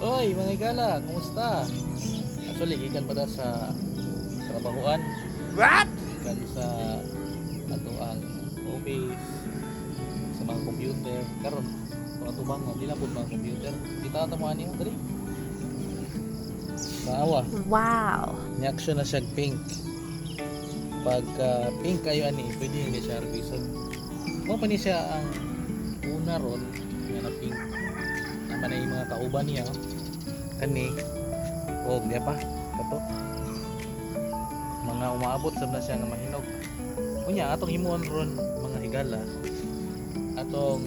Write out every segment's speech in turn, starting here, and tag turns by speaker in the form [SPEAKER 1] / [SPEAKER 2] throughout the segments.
[SPEAKER 1] Oy, mga igala, kumusta? Actually, gikan pa ta sa trabahoan.
[SPEAKER 2] What?
[SPEAKER 1] Gikan sa ato ang office, sa mga computer. Karon, mga tubang, di na po mga computer. Kita ta mo ani mo dali. Maawa,
[SPEAKER 3] Wow.
[SPEAKER 1] ni-action na siya pink. Pagka pink kayo ani, pwede hindi siya revision. Mo pa ni siya ang una ron nga na pink. Naman na yung mga kauban niya. Kani, o diya pa, kato. Mga umaabot sa na siya nga mahinog. Kunya, atong himuon ron mga higala. Atong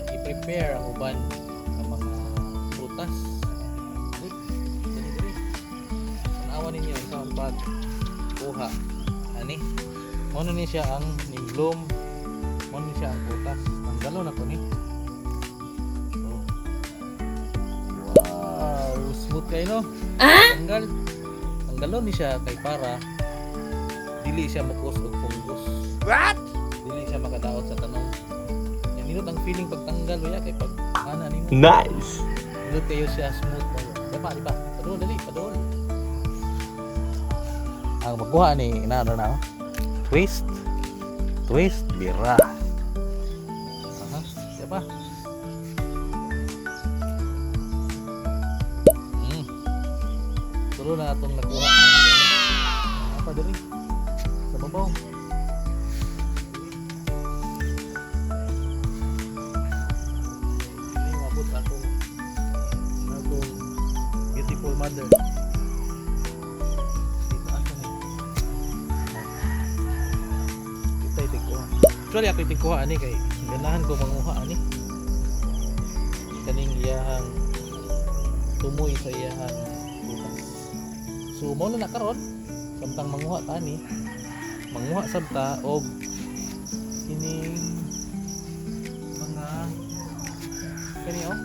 [SPEAKER 1] i-prepare ang uban ng mga prutas. Dali. Tanawan ninyo sa pagkuha. Ani, ano ni siya ang ni-bloom. Ano ni siya ang prutas. Ang galaw na ko ni. Smooth kayo no? Tanggalon ni siya kay para dili siya makos og fungus.
[SPEAKER 2] What?
[SPEAKER 1] Dili siya makadaot sa tanong. Yan nilot ang feeling pagtanggal ya kay pag ana nimo.
[SPEAKER 2] Nice.
[SPEAKER 1] Nilot kayo siya smooth kayo. Di ba? Padol dali, padol. Ang magkuha ni na. Twist, bira. Aha, di ba? Tulo na itong nakuha. Apa dali? Sa babaw. Ini mabot atong beautiful mother. Kita itikuha. Actually ako itikuha ani kay ganahan ko manguha ani. Kaning iyahang tumoy sa iyahang butas. So mo na karon samtang manguha tani. Manguha sabta og kining mga kaniyo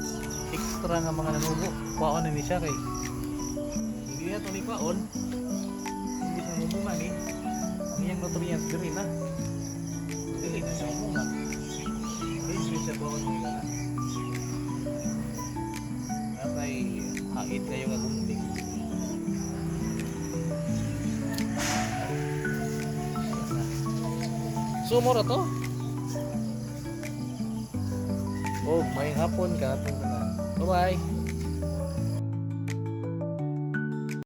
[SPEAKER 1] extra nga mga nanubo. Kuhaon na ni siya kay hindi na to ni kuhaon. Hindi siya mumunga ni. Ang iyang nutrients diri na. Dili na siya mumunga. Hindi siya kuhaon ni na. Atay hait kayo nga gunting. Sumura to. Oh, may hapon ka. Bye-bye.